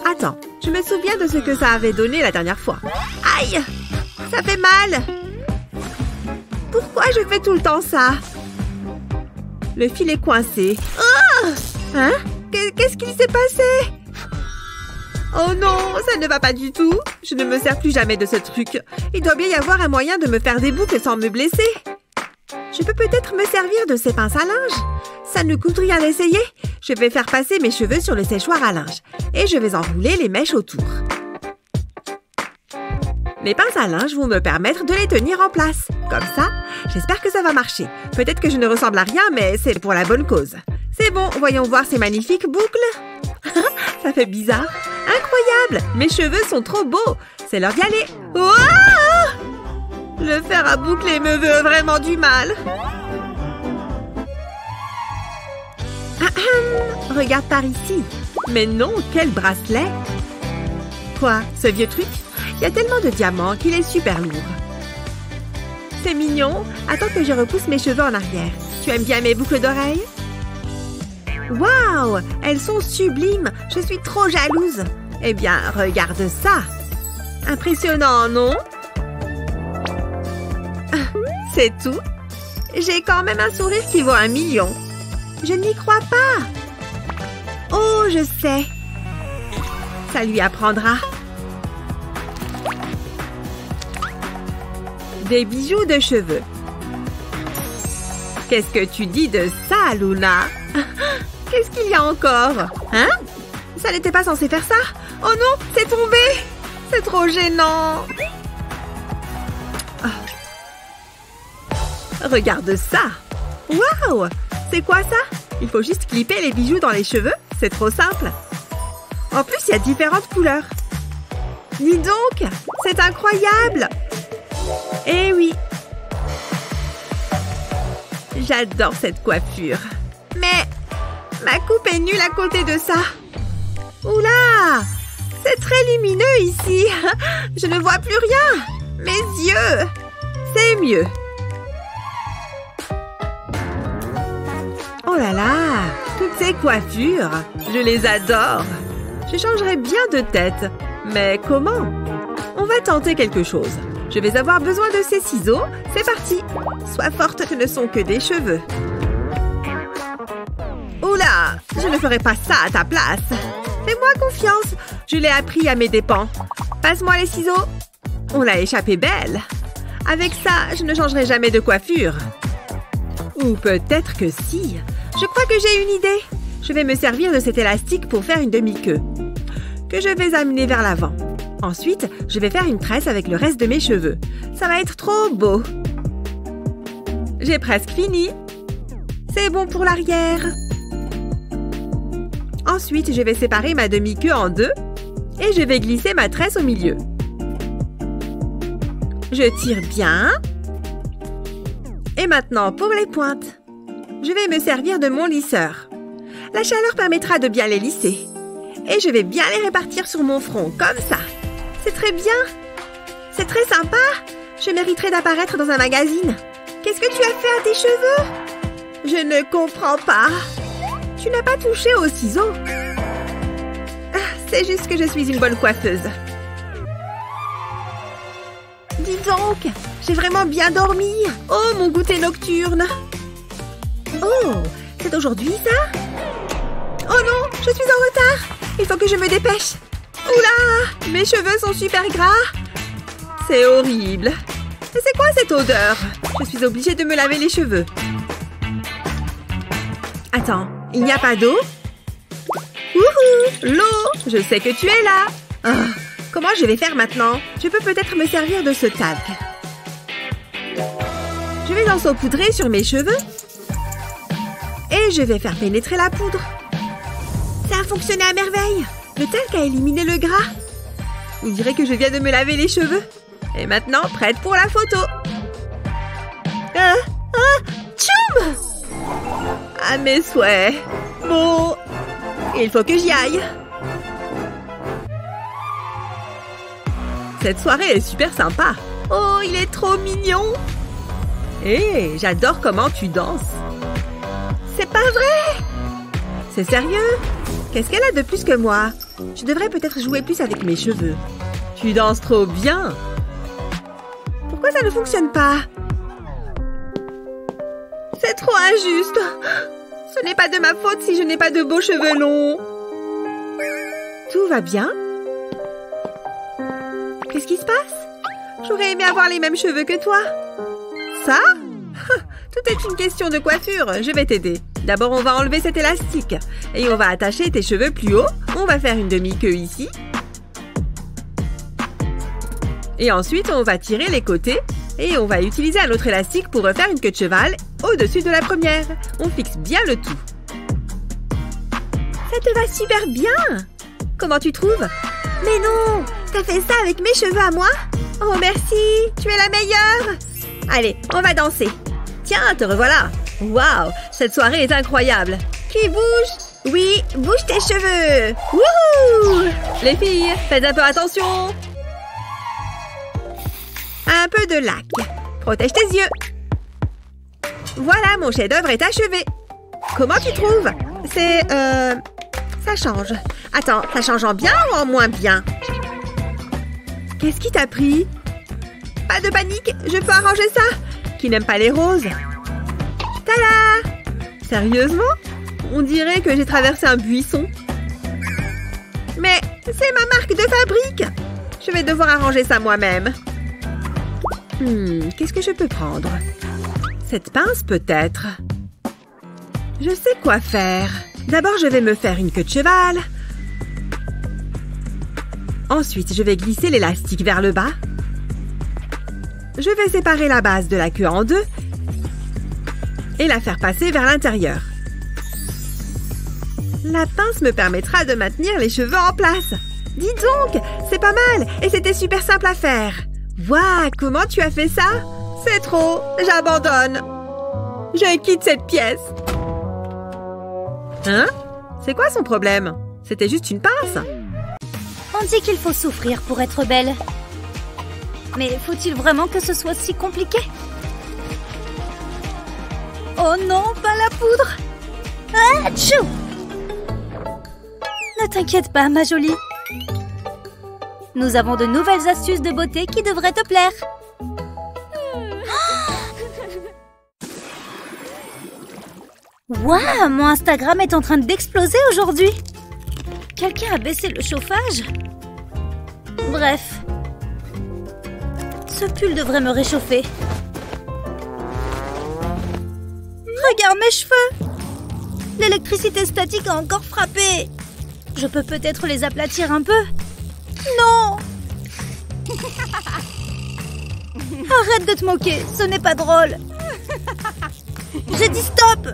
Attends, je me souviens de ce que ça avait donné la dernière fois. Aïe! Ça fait mal! Pourquoi je fais tout le temps ça? Le fil est coincé. Oh! Hein? Qu'est-ce qui s'est passé? Oh non, ça ne va pas du tout. Je ne me sers plus jamais de ce truc. Il doit bien y avoir un moyen de me faire des boucles sans me blesser. Je peux peut-être me servir de ces pinces à linge. Ça ne coûte rien d'essayer. Je vais faire passer mes cheveux sur le séchoir à linge. Et je vais enrouler les mèches autour. Mes pinces à linge vont me permettre de les tenir en place. Comme ça, j'espère que ça va marcher. Peut-être que je ne ressemble à rien, mais c'est pour la bonne cause. C'est bon, voyons voir ces magnifiques boucles. Ça fait bizarre. Incroyable! Mes cheveux sont trop beaux. C'est l'heure d'y aller. Oh! Le fer à boucler me veut vraiment du mal. Regarde par ici. Mais non, quel bracelet! Quoi, ce vieux truc? Il y a tellement de diamants qu'il est super lourd. C'est mignon. Attends que je repousse mes cheveux en arrière. Tu aimes bien mes boucles d'oreilles? Waouh! Elles sont sublimes! Je suis trop jalouse! Eh bien, regarde ça! Impressionnant, non? C'est tout? J'ai quand même un sourire qui vaut 1 million. Je n'y crois pas! Oh, je sais! Ça lui apprendra. Des bijoux de cheveux. Qu'est-ce que tu dis de ça, Luna? Qu'est-ce qu'il y a encore? Hein? Ça n'était pas censé faire ça? Oh non, c'est tombé! C'est trop gênant! Regarde ça! Waouh! C'est quoi ça? Il faut juste clipper les bijoux dans les cheveux? C'est trop simple! En plus, il y a différentes couleurs. Dis donc! C'est incroyable! Eh oui! J'adore cette coiffure. Mais ma coupe est nulle à côté de ça. Oula! C'est très lumineux ici. Je ne vois plus rien. Mes yeux! C'est mieux. Oh là là! Toutes ces coiffures! Je les adore. Je changerais bien de tête. Mais comment? On va tenter quelque chose. Je vais avoir besoin de ces ciseaux. C'est parti! Sois forte, ce ne sont que des cheveux. Oula! Je ne ferai pas ça à ta place. Fais-moi confiance. Je l'ai appris à mes dépens. Passe-moi les ciseaux. On l'a échappé belle. Avec ça, je ne changerai jamais de coiffure. Ou peut-être que si. Je crois que j'ai une idée. Je vais me servir de cet élastique pour faire une demi-queue. Que je vais amener vers l'avant. Ensuite, je vais faire une tresse avec le reste de mes cheveux. Ça va être trop beau. J'ai presque fini. C'est bon pour l'arrière. Ensuite, je vais séparer ma demi-queue en deux et je vais glisser ma tresse au milieu. Je tire bien. Et maintenant, pour les pointes. Je vais me servir de mon lisseur. La chaleur permettra de bien les lisser. Et je vais bien les répartir sur mon front, comme ça. C'est très bien. C'est très sympa. Je mériterais d'apparaître dans un magazine. Qu'est-ce que tu as fait à tes cheveux? Je ne comprends pas. Tu n'as pas touché aux ciseaux. C'est juste que je suis une bonne coiffeuse. Dis donc, j'ai vraiment bien dormi. Oh, mon goûter nocturne. Oh, c'est aujourd'hui ça? Oh non, je suis en retard. Il faut que je me dépêche. Oula, mes cheveux sont super gras. C'est horrible. Mais c'est quoi cette odeur? Je suis obligée de me laver les cheveux. Attends, il n'y a pas d'eau? Wouhou, l'eau! Je sais que tu es là. Oh, comment je vais faire maintenant? Je peux peut-être me servir de ce talc. Je vais en saupoudrer sur mes cheveux. Et je vais faire pénétrer la poudre. Ça a fonctionné à merveille. Le talc a éliminé le gras. On dirait que je viens de me laver les cheveux. Et maintenant, prête pour la photo. Tchoum! À mes souhaits. Bon, il faut que j'y aille. Cette soirée est super sympa. Oh, il est trop mignon. Hé, j'adore comment tu danses. C'est pas vrai! C'est sérieux? Qu'est-ce qu'elle a de plus que moi? Je devrais peut-être jouer plus avec mes cheveux. Tu danses trop bien. Pourquoi ça ne fonctionne pas? C'est trop injuste. Ce n'est pas de ma faute si je n'ai pas de beaux cheveux longs. Tout va bien? Qu'est-ce qui se passe? J'aurais aimé avoir les mêmes cheveux que toi. Ça? Tout est une question de coiffure. Je vais t'aider. D'abord, on va enlever cet élastique. Et on va attacher tes cheveux plus haut. On va faire une demi-queue ici. Et ensuite, on va tirer les côtés. Et on va utiliser un autre élastique pour refaire une queue de cheval au-dessus de la première. On fixe bien le tout. Ça te va super bien. Comment tu trouves? Mais non! T'as fait ça avec mes cheveux à moi? Oh, merci! Tu es la meilleure! Allez, on va danser. Tiens, te revoilà. Waouh, cette soirée est incroyable. Qui bouge? Oui, bouge tes cheveux. Wouhou! Les filles, faites un peu attention. Un peu de lac. Protège tes yeux. Voilà, mon chef-d'œuvre est achevé. Comment tu trouves? Ça change. Attends, ça change en bien ou en moins bien? Qu'est-ce qui t'a pris? Pas de panique, je peux arranger ça. Qui n'aime pas les roses? Tada! Sérieusement? On dirait que j'ai traversé un buisson. Mais c'est ma marque de fabrique. Je vais devoir arranger ça moi-même. Qu'est-ce que je peux prendre? Cette pince peut-être. Je sais quoi faire. D'abord, je vais me faire une queue de cheval. Ensuite, je vais glisser l'élastique vers le bas. Je vais séparer la base de la queue en deux et la faire passer vers l'intérieur. La pince me permettra de maintenir les cheveux en place. Dis donc, c'est pas mal et c'était super simple à faire. Waouh, comment tu as fait ça? C'est trop, j'abandonne. Je quitte cette pièce. Hein? C'est quoi son problème? C'était juste une pince. On dit qu'il faut souffrir pour être belle. Mais faut-il vraiment que ce soit si compliqué? Oh non, pas la poudre! Ah, tchou! Ne t'inquiète pas, ma jolie. Nous avons de nouvelles astuces de beauté qui devraient te plaire. Waouh, mon Instagram est en train d'exploser aujourd'hui. Quelqu'un a baissé le chauffage? Bref. Ce pull devrait me réchauffer. Regarde mes cheveux! L'électricité statique a encore frappé. Je peux peut-être les aplatir un peu? Non! Arrête de te moquer, ce n'est pas drôle. J'ai dit stop!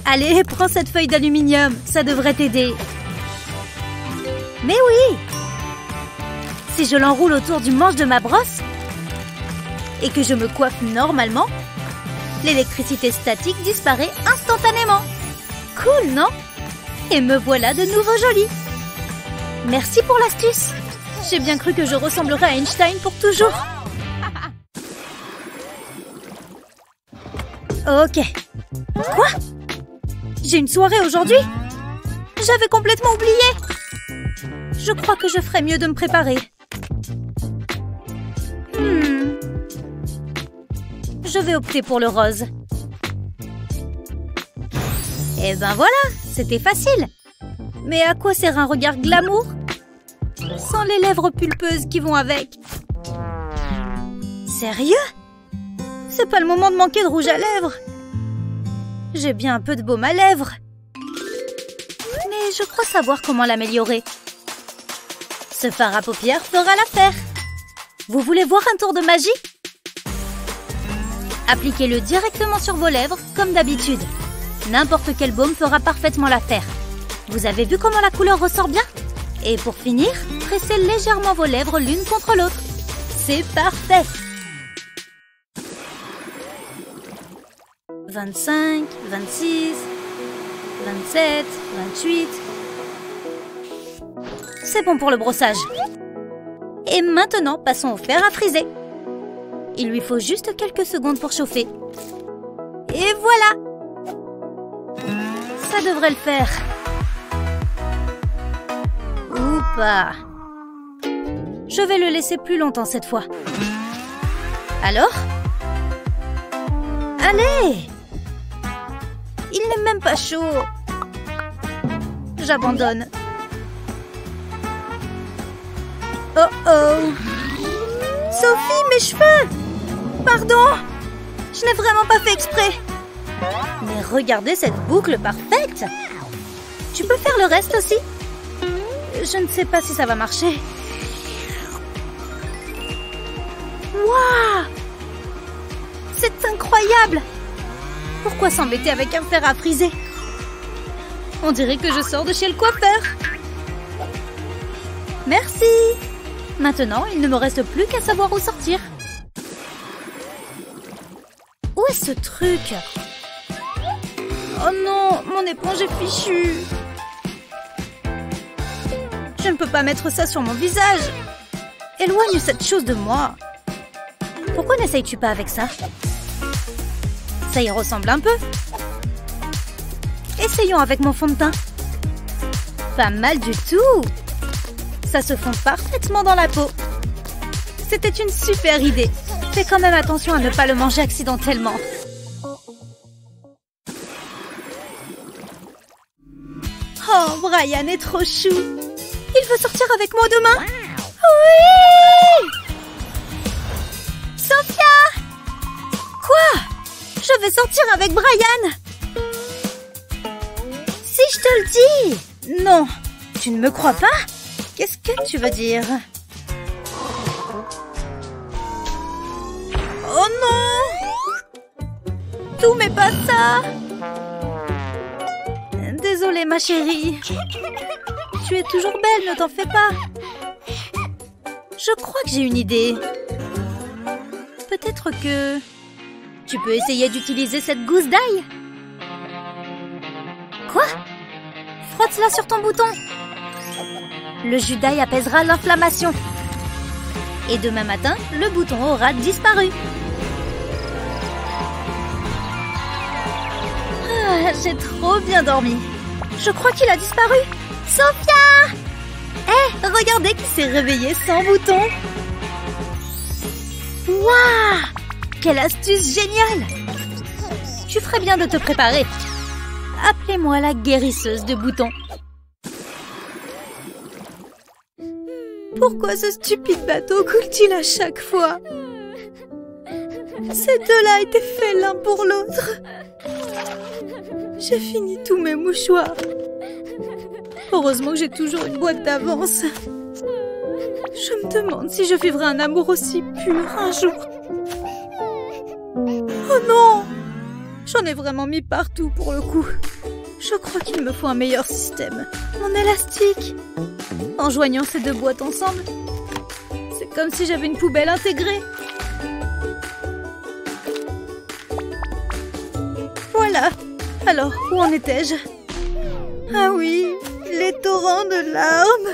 Allez, prends cette feuille d'aluminium, ça devrait t'aider. Mais oui! Si je l'enroule autour du manche de ma brosse et que je me coiffe normalement, l'électricité statique disparaît instantanément. Cool, non? Et me voilà de nouveau jolie. Merci pour l'astuce. J'ai bien cru que je ressemblerais à Einstein pour toujours. Ok. Quoi? J'ai une soirée aujourd'hui? J'avais complètement oublié. Je crois que je ferais mieux de me préparer. Je vais opter pour le rose. Et ben voilà, c'était facile. Mais à quoi sert un regard glamour sans les lèvres pulpeuses qui vont avec? Sérieux? C'est pas le moment de manquer de rouge à lèvres. J'ai bien un peu de baume à lèvres. Mais je crois savoir comment l'améliorer. Ce fard à paupières fera l'affaire. Vous voulez voir un tour de magie? Appliquez-le directement sur vos lèvres, comme d'habitude. N'importe quel baume fera parfaitement l'affaire. Vous avez vu comment la couleur ressort bien? Et pour finir, pressez légèrement vos lèvres l'une contre l'autre. C'est parfait! 25, 26, 27, 28... C'est bon pour le brossage. Et maintenant, passons au fer à friser. Il lui faut juste quelques secondes pour chauffer. Et voilà! Ça devrait le faire. Ou pas. Je vais le laisser plus longtemps cette fois. Alors? Allez! Il n'est même pas chaud. J'abandonne. Oh oh! Sophie, mes cheveux! Pardon! Je n'ai vraiment pas fait exprès. Mais regardez cette boucle parfaite! Tu peux faire le reste aussi? Je ne sais pas si ça va marcher. Waouh! C'est incroyable! Pourquoi s'embêter avec un fer à friser? On dirait que je sors de chez le coiffeur. Merci! Maintenant, il ne me reste plus qu'à savoir où sortir. Où est ce truc? Oh non, mon éponge est fichue. Je ne peux pas mettre ça sur mon visage. Éloigne cette chose de moi. Pourquoi n'essayes-tu pas avec ça? Ça y ressemble un peu. Essayons avec mon fond de teint. Pas mal du tout. Ça se fond parfaitement dans la peau. C'était une super idée. Fais quand même attention à ne pas le manger accidentellement. Oh, Brian est trop chou. Il veut sortir avec moi demain. Oui! Sophia! Quoi? Je vais sortir avec Brian. Si je te le dis. Non, tu ne me crois pas? Qu'est-ce que tu veux dire? Oh non! Tout mais pas ça! Désolée ma chérie. Tu es toujours belle, ne t'en fais pas. Je crois que j'ai une idée. Peut-être que... Tu peux essayer d'utiliser cette gousse d'ail. Quoi? Frotte-la sur ton bouton. Le jus d'ail apaisera l'inflammation. Et demain matin, le bouton aura disparu. Ah, j'ai trop bien dormi. Je crois qu'il a disparu. Sophia! Hé, regardez qui s'est réveillé sans bouton. Waouh! Quelle astuce géniale! Tu ferais bien de te préparer. Appelez-moi la guérisseuse de boutons. Pourquoi ce stupide bateau coule-t-il à chaque fois? Ces deux-là étaient faits l'un pour l'autre. J'ai fini tous mes mouchoirs. Heureusement que j'ai toujours une boîte d'avance. Je me demande si je vivrai un amour aussi pur un jour. Oh non! J'en ai vraiment mis partout pour le coup. Je crois qu'il me faut un meilleur système. Mon élastique. En joignant ces deux boîtes ensemble, c'est comme si j'avais une poubelle intégrée. Voilà. Alors, où en étais-je? Ah oui, les torrents de larmes.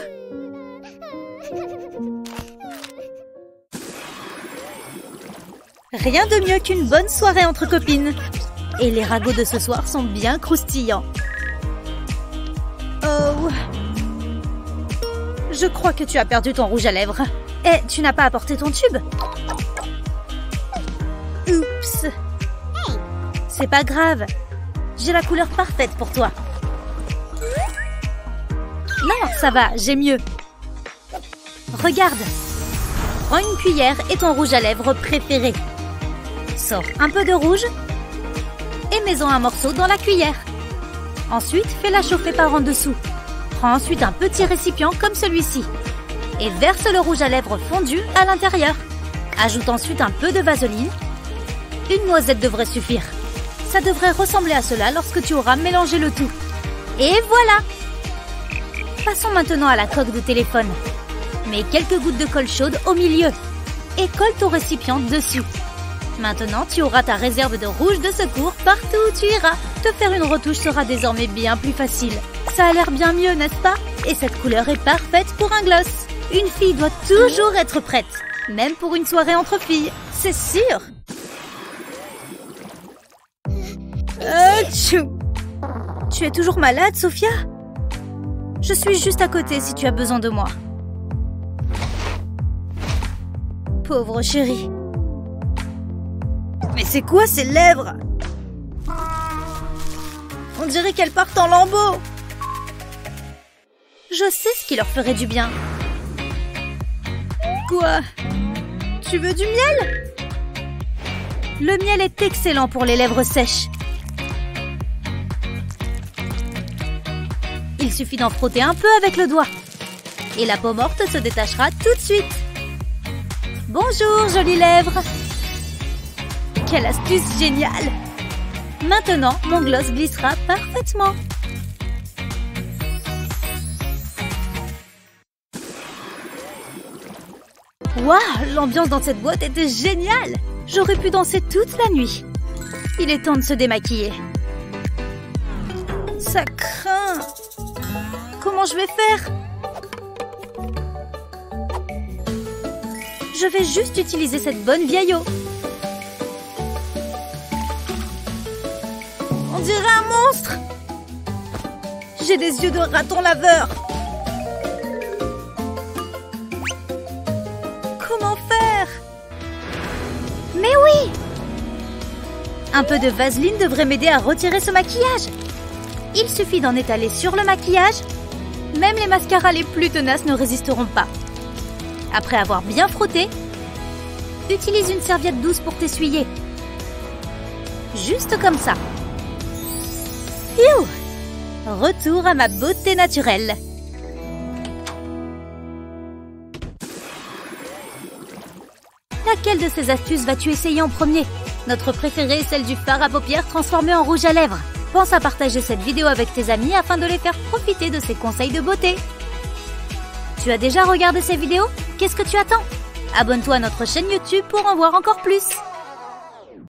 Rien de mieux qu'une bonne soirée entre copines. Et les ragots de ce soir sont bien croustillants. Oh. Je crois que tu as perdu ton rouge à lèvres. Et tu n'as pas apporté ton tube? Oups. C'est pas grave. J'ai la couleur parfaite pour toi. Non, ça va, j'ai mieux. Regarde. Prends une cuillère et ton rouge à lèvres préféré. Sors un peu de rouge et mets-en un morceau dans la cuillère. Ensuite, fais-la chauffer par en dessous. Prends ensuite un petit récipient comme celui-ci et verse le rouge à lèvres fondu à l'intérieur. Ajoute ensuite un peu de vaseline. Une noisette devrait suffire. Ça devrait ressembler à cela lorsque tu auras mélangé le tout. Et voilà! Passons maintenant à la coque de téléphone. Mets quelques gouttes de colle chaude au milieu et colle ton récipient dessus. Maintenant, tu auras ta réserve de rouge de secours partout où tu iras. Te faire une retouche sera désormais bien plus facile. Ça a l'air bien mieux, n'est-ce pas? Et cette couleur est parfaite pour un gloss. Une fille doit toujours être prête, même pour une soirée entre filles, c'est sûr. Tchou. Tu es toujours malade, Sophia? Je suis juste à côté si tu as besoin de moi. Pauvre chérie. Mais c'est quoi ces lèvres? On dirait qu'elles partent en lambeaux. Je sais ce qui leur ferait du bien. Quoi? Tu veux du miel? Le miel est excellent pour les lèvres sèches. Il suffit d'en frotter un peu avec le doigt. Et la peau morte se détachera tout de suite. Bonjour, jolies lèvres. Quelle astuce géniale! Maintenant, mon gloss glissera parfaitement. Waouh, l'ambiance dans cette boîte était géniale! J'aurais pu danser toute la nuit. Il est temps de se démaquiller. Ça craint. Comment je vais faire? Je vais juste utiliser cette bonne vieille eau. On dirait un monstre. J'ai des yeux de raton laveur. Comment faire? Mais oui! Un peu de vaseline devrait m'aider à retirer ce maquillage. Il suffit d'en étaler sur le maquillage. Même les mascaras les plus tenaces ne résisteront pas. Après avoir bien frotté, utilise une serviette douce pour t'essuyer. Juste comme ça. Phew! Retour à ma beauté naturelle. Laquelle de ces astuces vas-tu essayer en premier? Notre préférée est celle du fard à paupières transformé en rouge à lèvres. Pense à partager cette vidéo avec tes amis afin de les faire profiter de ces conseils de beauté. Tu as déjà regardé ces vidéos? Qu'est-ce que tu attends? Abonne-toi à notre chaîne YouTube pour en voir encore plus.